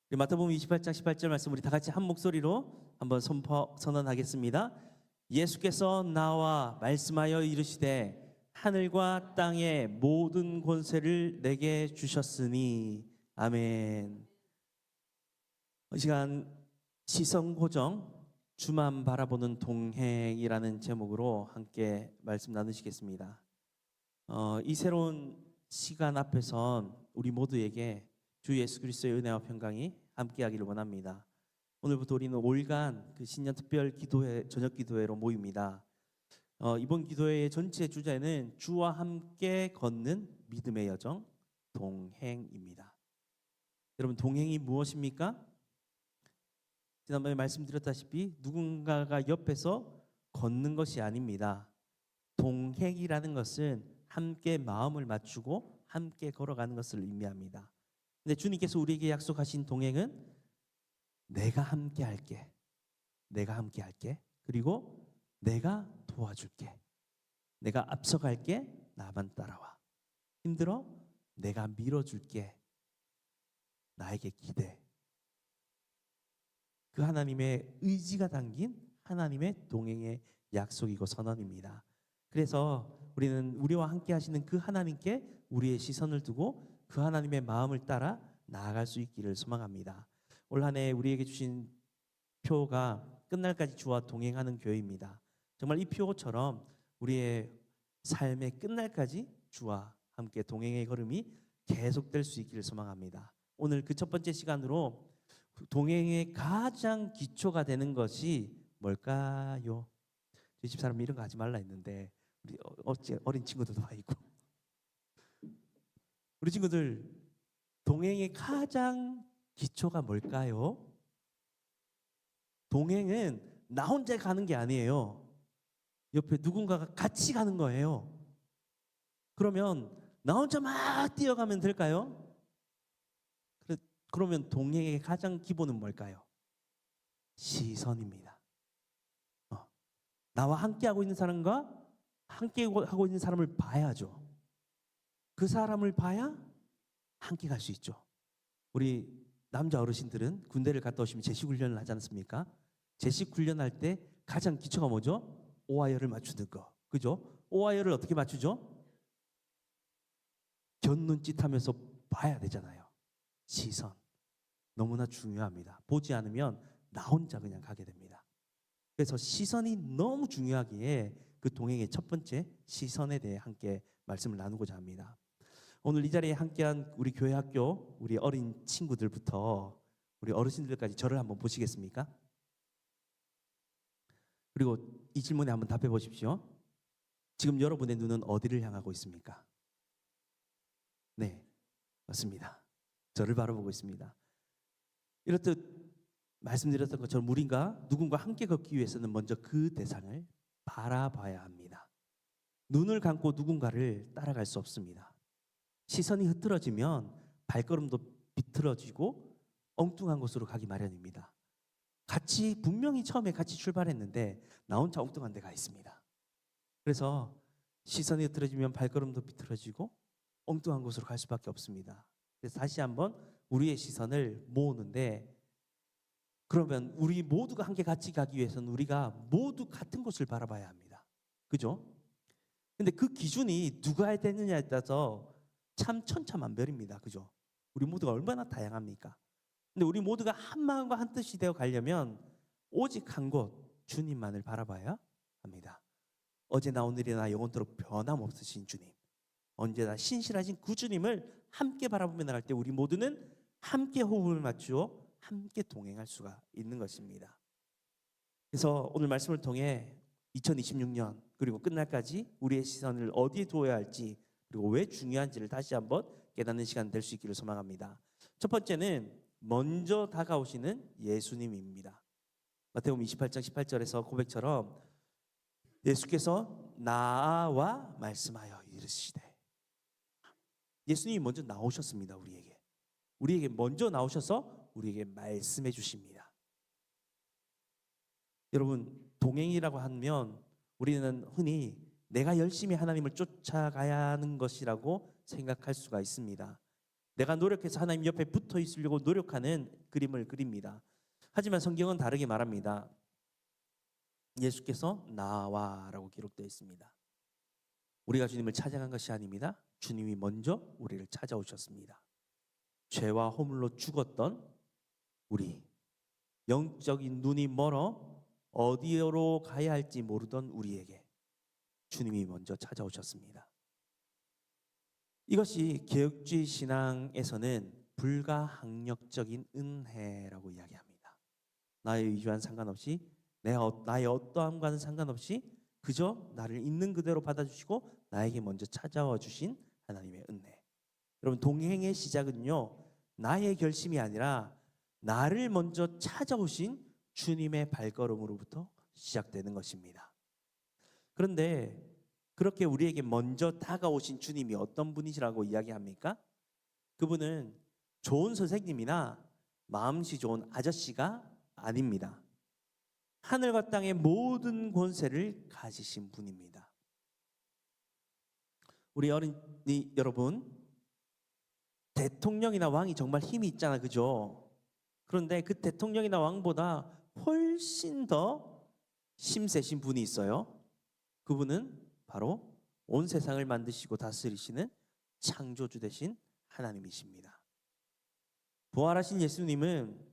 우리 마태복음 28장 18절 말씀 우리 다 같이 한 목소리로 한번 선언하겠습니다. 예수께서 나와 말씀하여 이르시되 하늘과 땅의 모든 권세를 내게 주셨으니 아멘. 이 시간 시선 고정 주만 바라보는 동행이라는 제목으로 함께 말씀 나누시겠습니다. 이 새로운 시간 앞에선 우리 모두에게 주 예수 그리스도의 은혜와 평강이 함께하기를 원합니다. 오늘부터 우리는 올간 그 신년 특별 기도회 저녁 기도회로 모입니다. 이번 기도회의 전체 주제는 주와 함께 걷는 믿음의 여정 동행입니다. 여러분, 동행이 무엇입니까? 지난번에 말씀드렸다시피 누군가가 옆에서 걷는 것이 아닙니다. 동행이라는 것은 함께 마음을 맞추고 함께 걸어가는 것을 의미합니다. 근데 주님께서 우리에게 약속하신 동행은 내가 함께 할게. 내가 함께 할게. 그리고 내가 도와줄게. 내가 앞서갈게. 나만 따라와. 힘들어? 내가 밀어줄게. 나에게 기대. 그 하나님의 의지가 담긴 하나님의 동행의 약속이고 선언입니다. 그래서 우리는 우리와 함께 하시는 그 하나님께 우리의 시선을 두고 그 하나님의 마음을 따라 나아갈 수 있기를 소망합니다. 올 한 해 우리에게 주신 표가 끝날까지 주와 동행하는 교회입니다. 정말 이 표처럼 우리의 삶의 끝날까지 주와 함께 동행의 걸음이 계속될 수 있기를 소망합니다. 오늘 그 첫 번째 시간으로 동행의 가장 기초가 되는 것이 뭘까요? 저희 집 사람이 이런 거 하지 말라 했는데 우리 어린 친구들도 와 있고 우리 친구들 동행의 가장 기초가 뭘까요? 동행은 나 혼자 가는 게 아니에요. 옆에 누군가가 같이 가는 거예요. 그러면 나 혼자 막 뛰어가면 될까요? 그러면 동행의 가장 기본은 뭘까요? 시선입니다. 나와 함께하고 있는 사람과 함께하고 있는 사람을 봐야죠. 그 사람을 봐야 함께 갈 수 있죠. 우리 남자 어르신들은 군대를 갔다 오시면 제식 훈련을 하지 않습니까? 제식 훈련할 때 가장 기초가 뭐죠? 오와열을 맞추는 거. 그죠? 오와열을 어떻게 맞추죠? 곁눈짓하면서 봐야 되잖아요. 시선. 너무나 중요합니다. 보지 않으면 나 혼자 그냥 가게 됩니다. 그래서 시선이 너무 중요하기에 그 동행의 첫 번째 시선에 대해 함께 말씀을 나누고자 합니다. 오늘 이 자리에 함께한 우리 교회 학교 우리 어린 친구들부터 우리 어르신들까지 저를 한번 보시겠습니까? 그리고 이 질문에 한번 답해 보십시오. 지금 여러분의 눈은 어디를 향하고 있습니까? 네, 맞습니다. 저를 바라보고 있습니다. 이렇듯 말씀드렸던 것처럼 우리가 누군가 함께 걷기 위해서는 먼저 그 대상을 바라봐야 합니다. 눈을 감고 누군가를 따라갈 수 없습니다. 시선이 흐트러지면 발걸음도 비틀어지고 엉뚱한 곳으로 가기 마련입니다. 분명히 처음에 같이 출발했는데 나 혼자 엉뚱한 데 가 있습니다. 그래서 시선이 흐트러지면 발걸음도 비틀어지고 엉뚱한 곳으로 갈 수밖에 없습니다. 그래서 다시 한번 우리의 시선을 모으는데, 그러면 우리 모두가 함께 같이 가기 위해서는 우리가 모두 같은 곳을 바라봐야 합니다. 그죠? 근데 그 기준이 누가 해야 되느냐에 따라서 참 천차만별입니다. 그죠? 우리 모두가 얼마나 다양합니까? 근데 우리 모두가 한 마음과 한 뜻이 되어 가려면 오직 한 곳, 주님만을 바라봐야 합니다. 어제나 오늘이나 영원토록 변함없으신 주님, 언제나 신실하신 그 주님을 함께 바라보며 나갈 때 우리 모두는 함께 호흡을 맞추어 함께 동행할 수가 있는 것입니다. 그래서 오늘 말씀을 통해 2026년 그리고 끝날까지 우리의 시선을 어디에 두어야 할지, 그리고 왜 중요한지를 다시 한번 깨닫는 시간 될 수 있기를 소망합니다. 첫 번째는 먼저 다가오시는 예수님입니다. 마태복음 28장 18절에서 고백처럼 예수께서 나와 말씀하여 이르시되, 예수님이 먼저 나오셨습니다. 우리에게 먼저 나오셔서 우리에게 말씀해 주십니다. 여러분, 동행이라고 하면 우리는 흔히 내가 열심히 하나님을 쫓아가야 하는 것이라고 생각할 수가 있습니다. 내가 노력해서 하나님 옆에 붙어 있으려고 노력하는 그림을 그립니다. 하지만 성경은 다르게 말합니다. 예수께서 나와라고 기록되어 있습니다. 우리가 주님을 찾아간 것이 아닙니다. 주님이 먼저 우리를 찾아오셨습니다. 죄와 허물로 죽었던 우리, 영적인 눈이 멀어 어디로 가야 할지 모르던 우리에게 주님이 먼저 찾아오셨습니다. 이것이 개혁주의 신앙에서는 불가항력적인 은혜라고 이야기합니다. 나의 의지와는 상관없이, 나의 어떠함과는 상관없이 그저 나를 있는 그대로 받아주시고 나에게 먼저 찾아와 주신 하나님의 은혜. 여러분, 동행의 시작은요, 나의 결심이 아니라 나를 먼저 찾아오신 주님의 발걸음으로부터 시작되는 것입니다. 그런데 그렇게 우리에게 먼저 다가오신 주님이 어떤 분이시라고 이야기합니까? 그분은 좋은 선생님이나 마음씨 좋은 아저씨가 아닙니다. 하늘과 땅의 모든 권세를 가지신 분입니다. 우리 어린이 여러분, 대통령이나 왕이 정말 힘이 있잖아, 그죠? 그런데 그 대통령이나 왕보다 훨씬 더 힘세신 분이 있어요. 그분은 바로 온 세상을 만드시고 다스리시는 창조주 되신 하나님이십니다. 부활하신 예수님은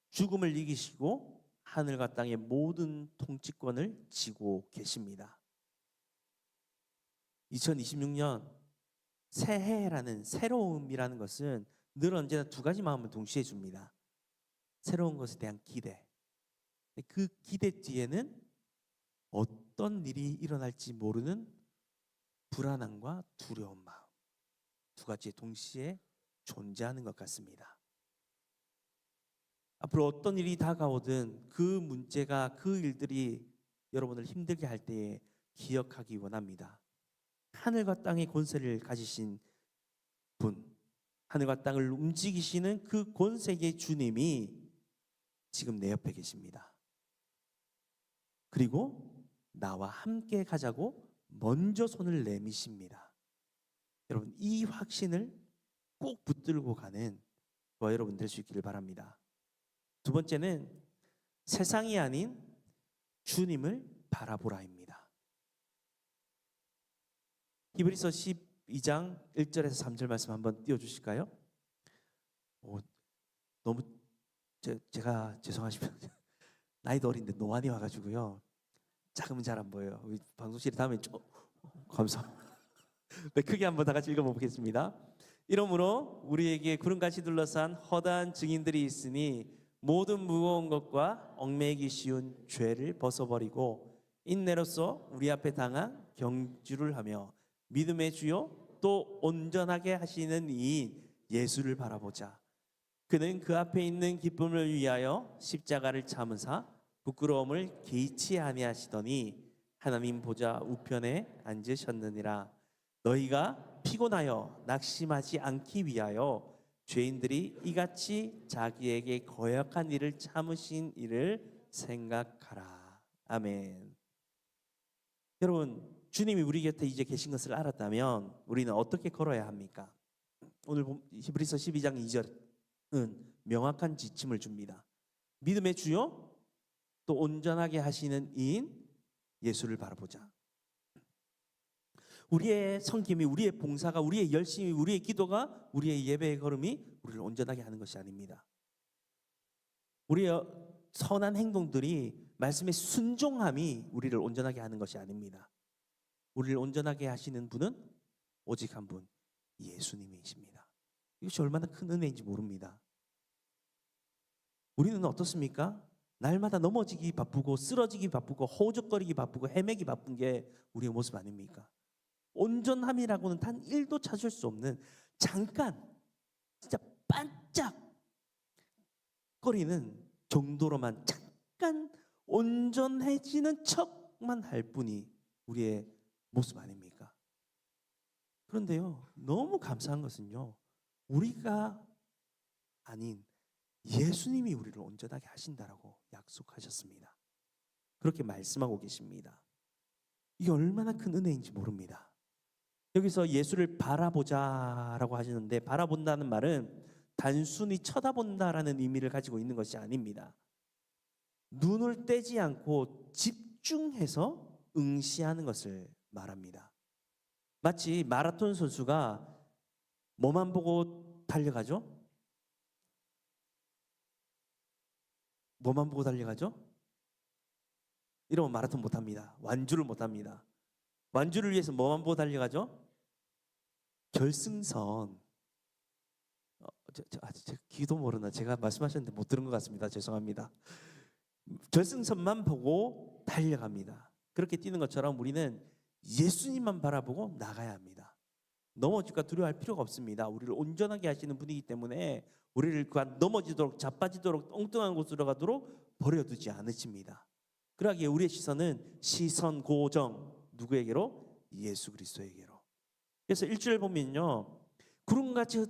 죽음을 이기시고 하늘과 땅의 모든 통치권을 쥐고 계십니다. 2026년 새해라는 새로움이라는 것은 늘 언제나 두 가지 마음을 동시에 줍니다. 새로운 것에 대한 기대. 그 기대 뒤에는 어떤 일이 일어날지 모르는 불안함과 두려운 마음. 두 가지 동시에 존재하는 것 같습니다. 앞으로 어떤 일이 다가오든 그 문제가, 그 일들이 여러분을 힘들게 할 때에 기억하기 원합니다. 하늘과 땅의 권세를 가지신 분, 하늘과 땅을 움직이시는 그 권세의 주님이 지금 내 옆에 계십니다. 그리고 나와 함께 가자고 먼저 손을 내미십니다. 여러분, 이 확신을 꼭 붙들고 가는 저와 여러분 될 수 있기를 바랍니다. 두 번째는 세상이 아닌 주님을 바라보라입니다. 히브리서 12장 1절에서 3절 말씀 한번 띄워주실까요? 너무 제가 죄송하시면 나이도 어린데 노안이 와가지고요, 작으면 잘 안 보여요. 우리 방송실에 다음에 감사합니다. 네, 크게 한번 다 같이 읽어보겠습니다. 이러므로 우리에게 구름같이 둘러싼 허다한 증인들이 있으니 모든 무거운 것과 얽매이기 쉬운 죄를 벗어버리고 인내로써 우리 앞에 당한 경주를 하며 믿음의 주요 또 온전하게 하시는 이인 예수를 바라보자. 그는 그 앞에 있는 기쁨을 위하여 십자가를 참으사 부끄러움을 개의치 아니하시더니 하나님 보좌 우편에 앉으셨느니라. 너희가 피곤하여 낙심하지 않기 위하여 죄인들이 이같이 자기에게 거역한 일을 참으신 일을 생각하라. 아멘. 여러분, 주님이 우리 곁에 이제 계신 것을 알았다면 우리는 어떻게 걸어야 합니까? 오늘 히브리서 12장 2절은 명확한 지침을 줍니다. 믿음의 주요 또 온전하게 하시는 이인 예수를 바라보자. 우리의 섬김이, 우리의 봉사가, 우리의 열심이, 우리의 기도가, 우리의 예배의 걸음이 우리를 온전하게 하는 것이 아닙니다. 우리의 선한 행동들이, 말씀의 순종함이 우리를 온전하게 하는 것이 아닙니다. 우리를 온전하게 하시는 분은 오직 한 분, 예수님이십니다. 이것이 얼마나 큰 은혜인지 모릅니다. 우리는 어떻습니까? 날마다 넘어지기 바쁘고 쓰러지기 바쁘고 허우적거리기 바쁘고 헤매기 바쁜 게 우리의 모습 아닙니까? 온전함이라고는 단 1도 찾을 수 없는, 잠깐 진짜 반짝거리는 정도로만 잠깐 온전해지는 척만 할 뿐이 우리의 모습 아닙니까? 그런데요, 너무 감사한 것은요, 우리가 아닌 예수님이 우리를 온전하게 하신다라고 약속하셨습니다. 그렇게 말씀하고 계십니다. 이게 얼마나 큰 은혜인지 모릅니다. 여기서 예수를 바라보자라고 하시는데, 바라본다는 말은 단순히 쳐다본다라는 의미를 가지고 있는 것이 아닙니다. 눈을 떼지 않고 집중해서 응시하는 것을 말합니다. 마치 마라톤 선수가 뭐만 보고 달려가죠? 뭐만 보고 달려가죠? 이러면 마라톤 못합니다. 완주를 못합니다. 완주를 위해서 뭐만 보고 달려가죠? 결승선. 제 귀도 모르나 제가 말씀하셨는데 못 들은 것 같습니다. 죄송합니다. 결승선만 보고 달려갑니다. 그렇게 뛰는 것처럼 우리는 예수님만 바라보고 나가야 합니다. 넘어질까 두려워할 필요가 없습니다. 우리를 온전하게 하시는 분이기 때문에 우리를 넘어지도록, 자빠지도록, 엉뚱한 곳으로 가도록 버려두지 않으십니다. 그러기에 우리의 시선 고정 누구에게로? 예수 그리스도에게로. 그래서 1절 보면요, 구름같이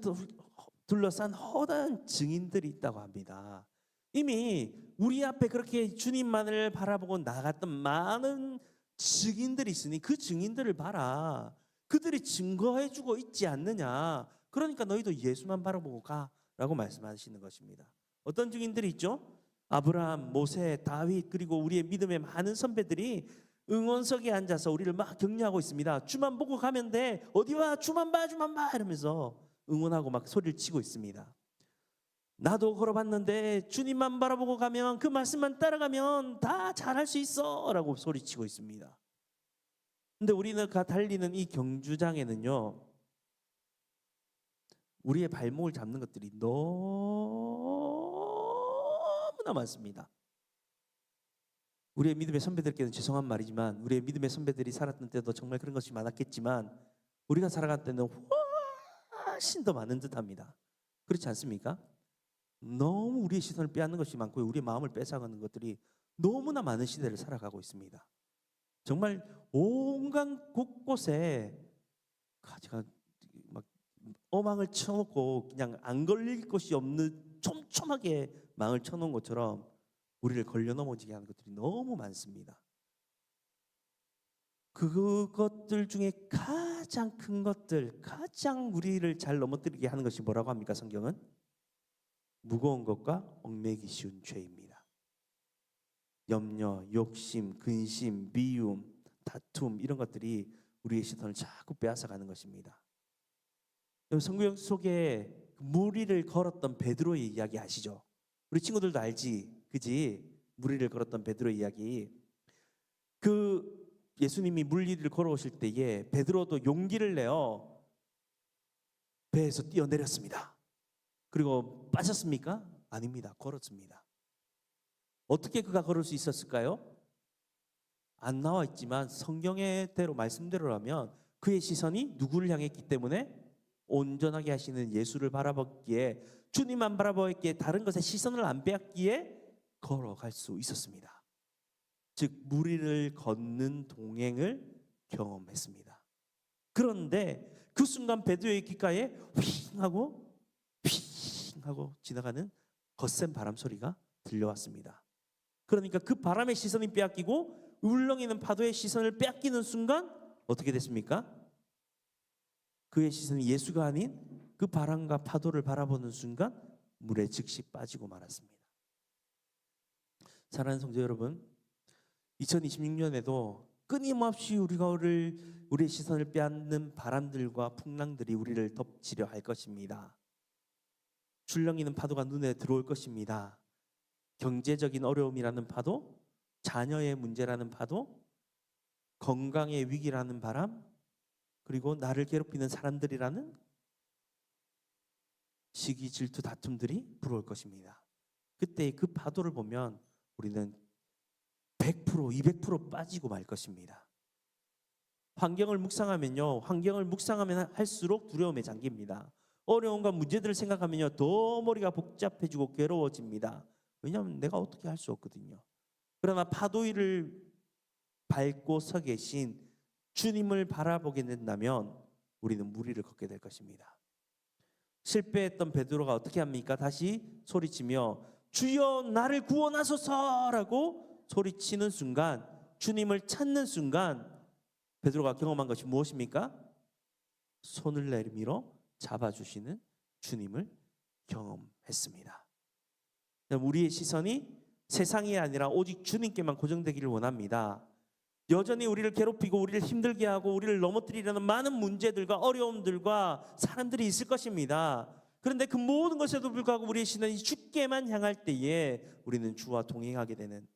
둘러싼 허다한 증인들이 있다고 합니다. 이미 우리 앞에 그렇게 주님만을 바라보고 나갔던 많은 증인들이 있으니 그 증인들을 봐라. 그들이 증거해주고 있지 않느냐. 그러니까 너희도 예수만 바라보고 가라고 말씀하시는 것입니다. 어떤 증인들이 있죠? 아브라함, 모세, 다윗, 그리고 우리의 믿음의 많은 선배들이 응원석에 앉아서 우리를 막 격려하고 있습니다. 주만 보고 가면 돼. 어디 와, 주만 봐, 주만 봐 이러면서 응원하고 막 소리를 치고 있습니다. 나도 걸어봤는데 주님만 바라보고 가면, 그 말씀만 따라가면 다 잘할 수 있어 라고 소리치고 있습니다. 근데 우리는 달리는 이 경주장에는요, 우리의 발목을 잡는 것들이 너무나 많습니다. 우리의 믿음의 선배들께는 죄송한 말이지만, 우리의 믿음의 선배들이 살았던 때도 정말 그런 것이 많았겠지만 우리가 살아갈 때는 훨씬 더 많은 듯합니다. 그렇지 않습니까? 너무 우리의 시선을 빼앗는 것이 많고 우리의 마음을 뺏어가는 것들이 너무나 많은 시대를 살아가고 있습니다. 정말 온갖 곳곳에 제가 막 어망을 쳐놓고 그냥 안 걸릴 것이 없는 촘촘하게 망을 쳐놓은 것처럼 우리를 걸려 넘어지게 하는 것들이 너무 많습니다. 그것들 중에 가장 큰 것들, 가장 우리를 잘 넘어뜨리게 하는 것이 뭐라고 합니까? 성경은 무거운 것과 얽매기 쉬운 죄입니다. 염려, 욕심, 근심, 미움, 다툼, 이런 것들이 우리의 시선을 자꾸 빼앗아가는 것입니다. 성경 속에 무리를 걸었던 베드로의 이야기 아시죠? 우리 친구들도 알지, 그지? 무리를 걸었던 베드로의 이야기. 그 예수님이 물리를 걸어오실 때에 베드로도 용기를 내어 배에서 뛰어내렸습니다. 그리고 빠졌습니까? 아닙니다. 걸었습니다. 어떻게 그가 걸을 수 있었을까요? 안 나와 있지만 성경의 대로 말씀대로라면 그의 시선이 누구를 향했기 때문에? 온전하게 하시는 예수를 바라봤기에, 주님만 바라봤기에, 다른 것에 시선을 안 빼앗기에 걸어갈 수 있었습니다. 즉 무리를 걷는 동행을 경험했습니다. 그런데 그 순간 베드로의 귓가에 휘잉 하고 지나가는 거센 바람 소리가 들려왔습니다. 그러니까 그 바람의 시선이 빼앗기고 울렁이는 파도의 시선을 빼앗기는 순간 어떻게 됐습니까? 그의 시선이 예수가 아닌 그 바람과 파도를 바라보는 순간 물에 즉시 빠지고 말았습니다. 사랑하는 성도 여러분, 2026년에도 끊임없이 우리의 시선을 빼앗는 바람들과 풍랑들이 우리를 덮치려 할 것입니다. 출렁이는 파도가 눈에 들어올 것입니다. 경제적인 어려움이라는 파도, 자녀의 문제라는 파도, 건강의 위기라는 바람, 그리고 나를 괴롭히는 사람들이라는 시기, 질투, 다툼들이 불어올 것입니다. 그때 그 파도를 보면 우리는 100%, 200% 빠지고 말 것입니다. 환경을 묵상하면요, 환경을 묵상하면 할수록 두려움에 잠깁니다. 어려움과 문제들을 생각하면요, 더 머리가 복잡해지고 괴로워집니다. 왜냐하면 내가 어떻게 할 수 없거든요. 그러나 파도 위를 밟고 서 계신 주님을 바라보게 된다면 우리는 무리를 걷게 될 것입니다. 실패했던 베드로가 어떻게 합니까? 다시 소리치며 주여 나를 구원하소서라고 소리치는 순간, 주님을 찾는 순간 베드로가 경험한 것이 무엇입니까? 손을 내밀어 잡아주시는 주님을 경험했습니다. 우리의 시선이 세상이 아니라 오직 주님께만 고정되기를 원합니다. 여전히 우리를 괴롭히고 우리를 힘들게 하고 우리를 넘어뜨리려는 많은 문제들과 어려움들과 사람들이 있을 것입니다. 그런데 그 모든 것에도 불구하고 우리의 시선이 주께만 향할 때에 우리는 주와 동행하게 되는,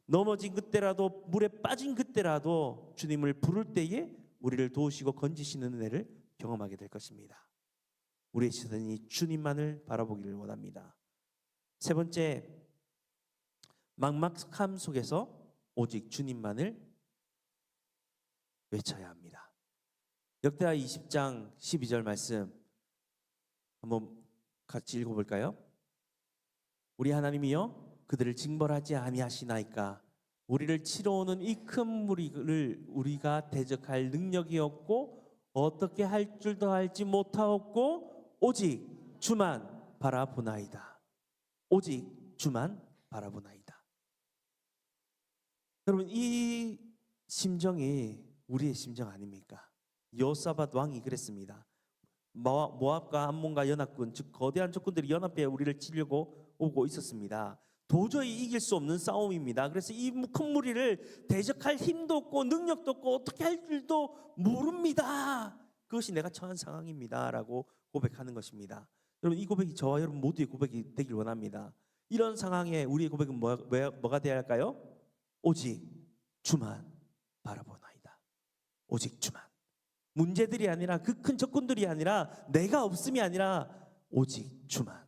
넘어진 그때라도 물에 빠진 그때라도 주님을 부를 때에 우리를 도우시고 건지시는 은혜를 경험하게 될 것입니다. 우리의 시선이 주님만을 바라보기를 원합니다. 세 번째, 막막함 속에서 오직 주님만을 외쳐야 합니다. 역대하 20장 12절 말씀 한번 같이 읽어볼까요? 우리 하나님이여 그들을 징벌하지 아니하시나이까. 우리를 치러오는 이 큰 무리를 우리가 대적할 능력이 없고 어떻게 할 줄도 알지 못하옵고 오직 주만 바라보나이다. 오직 주만 바라보나이다. 여러분, 이 심정이 우리의 심정 아닙니까? 여호사밧 왕이 그랬습니다. 모압과 암몬과 연합군, 즉 거대한 적군들이 연합해 우리를 치려고 오고 있었습니다. 도저히 이길 수 없는 싸움입니다. 그래서 이 큰 무리를 대적할 힘도 없고 능력도 없고 어떻게 할 줄도 모릅니다. 그것이 내가 처한 상황입니다 라고 고백하는 것입니다. 여러분, 이 고백이 저와 여러분 모두의 고백이 되길 원합니다. 이런 상황에 우리의 고백은 뭐가 되어야 할까요? 오직 주만 바라보나이다. 오직 주만. 문제들이 아니라 그 큰 적군들이 아니라 내가 없음이 아니라 오직 주만.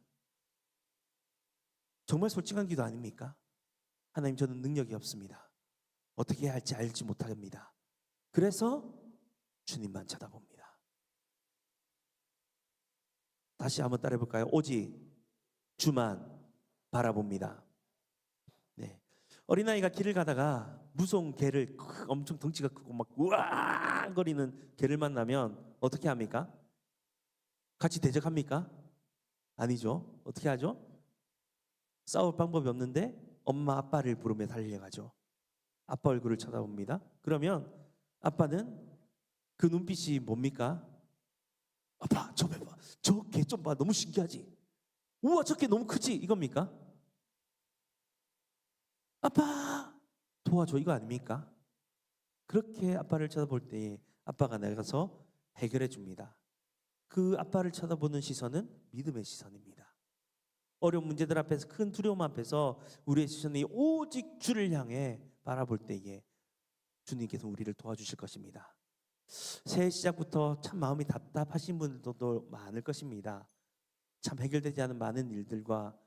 정말 솔직한 기도 아닙니까? 하나님, 저는 능력이 없습니다. 어떻게 해야 할지 알지 못합니다. 그래서 주님만 쳐다봅니다. 다시 한번 따라해 볼까요? 오직 주만 바라봅니다. 네. 어린아이가 길을 가다가 무서운 개를, 엄청 덩치가 크고 막 우왕 거리는 개를 만나면 어떻게 합니까? 같이 대적합니까? 아니죠. 어떻게 하죠? 싸울 방법이 없는데 엄마 아빠를 부르며 달려가죠. 아빠 얼굴을 쳐다봅니다. 그러면 아빠는 그 눈빛이 뭡니까? 아빠 저 봐, 저 개 좀 봐, 너무 신기하지? 우와 저 개 너무 크지? 이겁니까? 아빠 도와줘, 이거 아닙니까? 그렇게 아빠를 쳐다볼 때에 아빠가 나가서 해결해 줍니다. 그 아빠를 쳐다보는 시선은 믿음의 시선입니다. 어려운 문제들 앞에서, 큰 두려움 앞에서 우리의 시선이 오직 주를 향해 바라볼 때에 주님께서 우리를 도와주실 것입니다. 새해 시작부터 참 마음이 답답하신 분들도 많을 것입니다. 참 해결되지 않은 많은 일들과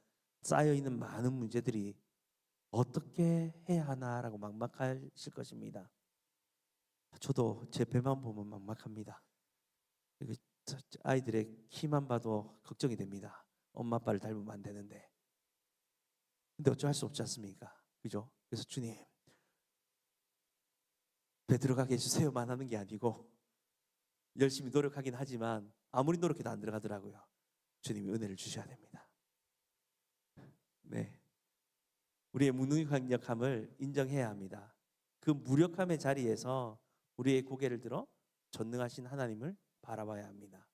쌓여있는 많은 문제들이 어떻게 해야 하나라고 막막하실 것입니다. 저도 제 배만 보면 막막합니다. 아이들의 키만 봐도 걱정이 됩니다. 엄마 아빠를 닮으면 안 되는데. 근데 어쩔 수 없지 않습니까? 그죠? 그래서 주님 배 들어가게 해주세요만 하는 게 아니고 열심히 노력하긴 하지만 아무리 노력해도 안 들어가더라고요. 주님이 은혜를 주셔야 됩니다. 네, 우리의 무능력함을 인정해야 합니다. 그 무력함의 자리에서 우리의 고개를 들어 전능하신 하나님을 바라봐야 합니다.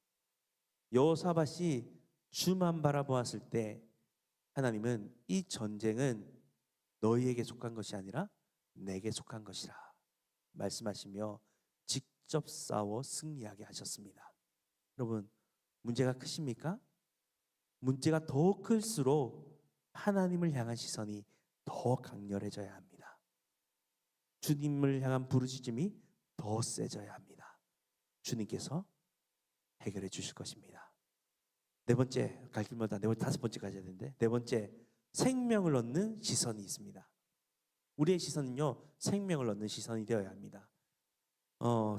여호사밧이 주만 바라보았을 때 하나님은 이 전쟁은 너희에게 속한 것이 아니라 내게 속한 것이라 말씀하시며 직접 싸워 승리하게 하셨습니다. 여러분, 문제가 크십니까? 문제가 더 클수록 하나님을 향한 시선이 더 강렬해져야 합니다. 주님을 향한 부르짖음이 더 세져야 합니다. 주님께서 해결해 주실 것입니다. 네 번째, 갈 길마다 다섯 번째까지 해야 되는데, 네 번째, 생명을 얻는 시선이 있습니다. 우리의 시선은요, 생명을 얻는 시선이 되어야 합니다.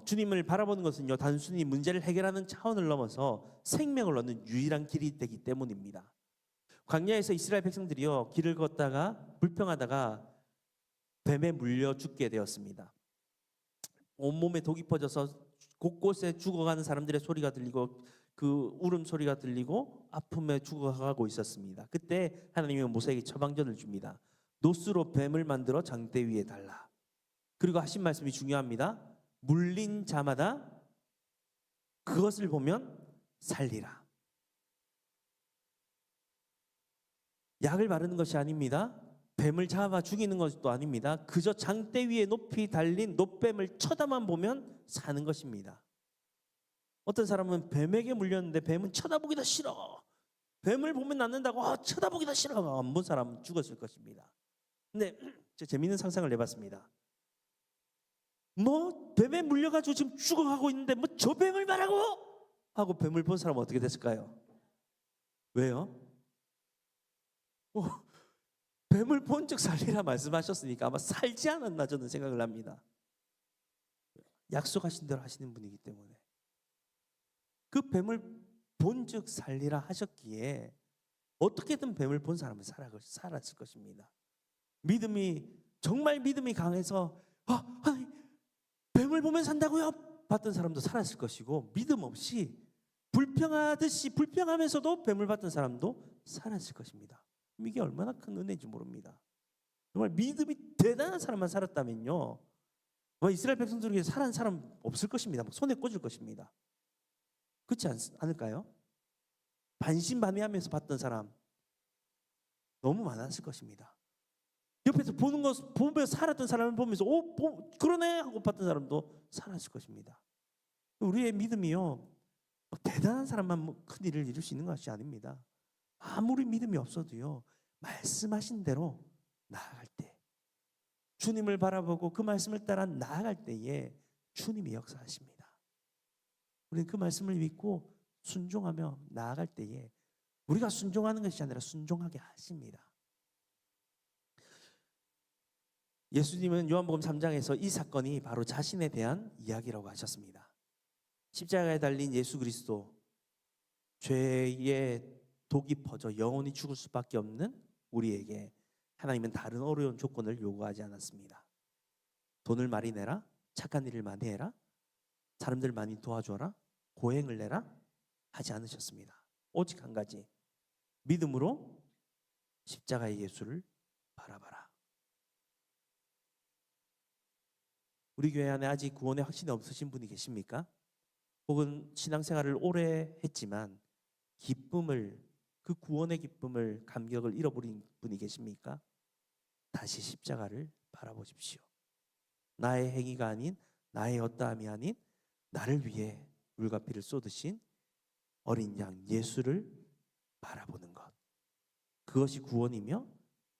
주님을 바라보는 것은요, 단순히 문제를 해결하는 차원을 넘어서 생명을 얻는 유일한 길이 되기 때문입니다. 광야에서 이스라엘 백성들이요, 길을 걷다가 불평하다가 뱀에 물려 죽게 되었습니다. 온몸에 독이 퍼져서 곳곳에 죽어가는 사람들의 소리가 들리고 그 울음소리가 들리고 아픔에 죽어가고 있었습니다. 그때 하나님이 모세에게 처방전을 줍니다. 노스로 뱀을 만들어 장대 위에 달라. 그리고 하신 말씀이 중요합니다. 물린 자마다 그것을 보면 살리라. 약을 바르는 것이 아닙니다. 뱀을 잡아 죽이는 것도 아닙니다. 그저 장대 위에 높이 달린 놋뱀을 쳐다만 보면 사는 것입니다. 어떤 사람은 뱀에게 물렸는데 뱀은 쳐다보기도 싫어. 뱀을 보면 낫는다고 쳐다보기도 싫어. 안 본 사람은 죽었을 것입니다. 근데 제가 재미있는 상상을 해봤습니다. 뭐 뱀에 물려가지고 지금 죽어가고 있는데 뭐 저 뱀을 말하고 하고 뱀을 본 사람은 어떻게 됐을까요? 왜요? 뱀을 본 즉 살리라 말씀하셨으니까 아마 살지 않았나 저는 생각을 합니다. 약속하신 대로 하시는 분이기 때문에. 그 뱀을 본 즉 살리라 하셨기에 어떻게든 뱀을 본 사람은 살았을 것입니다. 정말 믿음이 강해서 아니, 뱀을 보면 산다고요? 봤던 사람도 살았을 것이고, 믿음 없이 불평하면서도 뱀을 봤던 사람도 살았을 것입니다. 이게 얼마나 큰 은혜인지 모릅니다. 정말 믿음이 대단한 사람만 살았다면요, 이스라엘 백성들 중에 살아난 사람 없을 것입니다. 손에 꽂을 것입니다. 그렇지 않을까요? 반신반의하면서 봤던 사람 너무 많았을 것입니다. 옆에서 보는 것 보면서 살았던 사람을 보면서 그러네 하고 봤던 사람도 살았을 것입니다. 우리의 믿음이요, 대단한 사람만 큰 일을 이룰 수 있는 것이 아닙니다. 아무리 믿음이 없어도요, 말씀하신 대로 나아갈 때, 주님을 바라보고 그 말씀을 따라 나아갈 때에 주님이 역사하십니다. 우리는 그 말씀을 믿고 순종하며 나아갈 때에 우리가 순종하는 것이 아니라 순종하게 하십니다. 예수님은 요한복음 3장에서 이 사건이 바로 자신에 대한 이야기라고 하셨습니다. 십자가에 달린 예수 그리스도, 죄의 독이 퍼져 영원히 죽을 수밖에 없는 우리에게 하나님은 다른 어려운 조건을 요구하지 않았습니다. 돈을 많이 내라, 착한 일을 많이 해라, 사람들 많이 도와줘라, 고행을 내라 하지 않으셨습니다. 오직 한 가지, 믿음으로 십자가의 예수를 바라봐라. 우리 교회 안에 아직 구원의 확신이 없으신 분이 계십니까? 혹은 신앙생활을 오래 했지만 그 구원의 기쁨을, 감격을 잃어버린 분이 계십니까? 다시 십자가를 바라보십시오. 나의 행위가 아닌, 나의 어떠함이 아닌, 나를 위해 물과 피를 쏟으신 어린 양 예수를 바라보는 것, 그것이 구원이며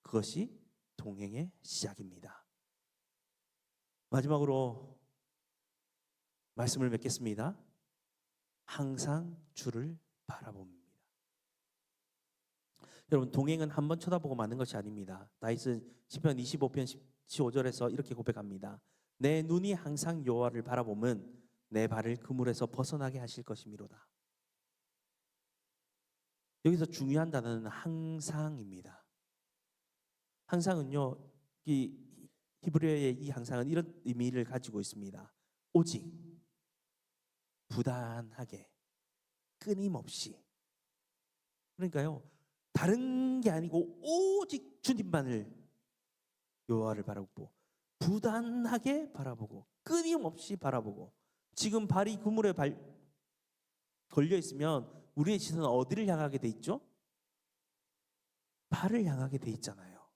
그것이 동행의 시작입니다. 마지막으로 말씀을 맺겠습니다. 항상 주를 바라봅니다. 여러분, 동행은 한번 쳐다보고 마는 것이 아닙니다. 다윗은 시편 25편 15절에서 이렇게 고백합니다. 내 눈이 항상 여호와를 바라보면 내 발을 그물에서 벗어나게 하실 것이미로다. 여기서 중요한 단어는 항상입니다. 항상은요, 이 히브리어의 이 항상은 이런 의미를 가지고 있습니다. 오직, 부단하게, 끊임없이. 그러니까요, 다른 게 아니고 오직 주님만을, 여호와를 바라보고 부단하게 바라보고 끊임없이 바라보고. 지금 발이 그물에 걸려 있으면 우리의 시선은 어디를 향하게 돼 있죠? 발을 향하게 돼 있잖아요.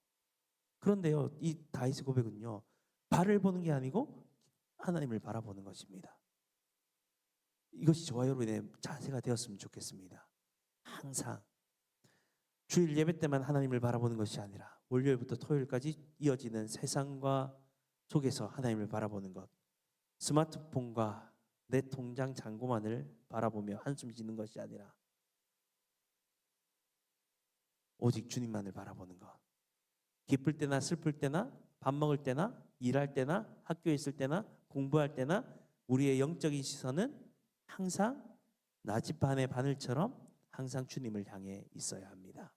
그런데요, 이 다윗의 고백은요, 발을 보는 게 아니고 하나님을 바라보는 것입니다. 이것이 저와 여러분의 자세가 되었으면 좋겠습니다. 항상 주일 예배 때만 하나님을 바라보는 것이 아니라 월요일부터 토요일까지 이어지는 세상과 속에서 하나님을 바라보는 것, 스마트폰과 내 통장 잔고만을 바라보며 한숨 쉬는 것이 아니라 오직 주님만을 바라보는 것. 기쁠 때나 슬플 때나 밥 먹을 때나 일할 때나 학교에 있을 때나 공부할 때나 우리의 영적인 시선은 항상 나룻밤의 바늘처럼 항상 주님을 향해 있어야 합니다.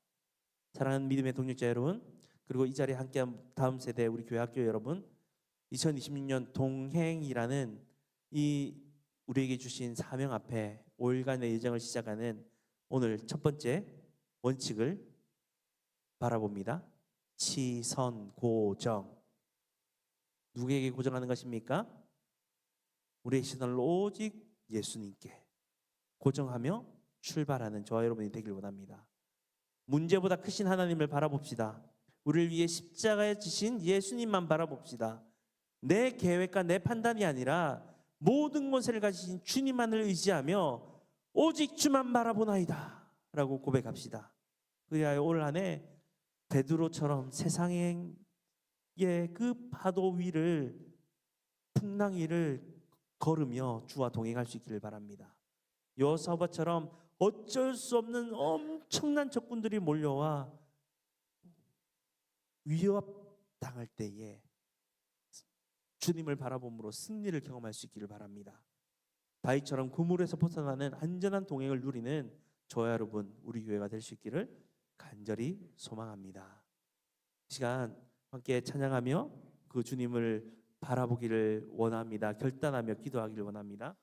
사랑하는 믿음의 동역자 여러분, 그리고 이 자리에 함께한 다음 세대 우리 교회 학교 여러분, 2026년 동행이라는 이 우리에게 주신 사명 앞에 5일간의 여정을 시작하는 오늘 첫 번째 원칙을 바라봅니다. 시선고정. 누구에게 고정하는 것입니까? 우리의 시선을 오직 예수님께, 고정하며 출발하는 저와 여러분이 되길 원합니다. 문제보다 크신 하나님을 바라봅시다. 우리를 위해 십자가에 지신 예수님만 바라봅시다. 내 계획과 내 판단이 아니라 모든 것을 가지신 주님만을 의지하며 오직 주만 바라보나이다 라고 고백합시다. 그리하여 올 한 해 베드로처럼 세상의 그 파도 위를 풍랑 위를 걸으며 주와 동행할 수 있기를 바랍니다. 여호사밧처럼 어쩔 수 없는 엄청난 적군들이 몰려와 위협당할 때에 주님을 바라봄으로 승리를 경험할 수 있기를 바랍니다. 다윗처럼 그물에서 벗어나는 안전한 동행을 누리는 저와 여러분, 우리 교회가 될 수 있기를 간절히 소망합니다. 이 시간 함께 찬양하며 그 주님을 바라보기를 원합니다. 결단하며 기도하기를 원합니다.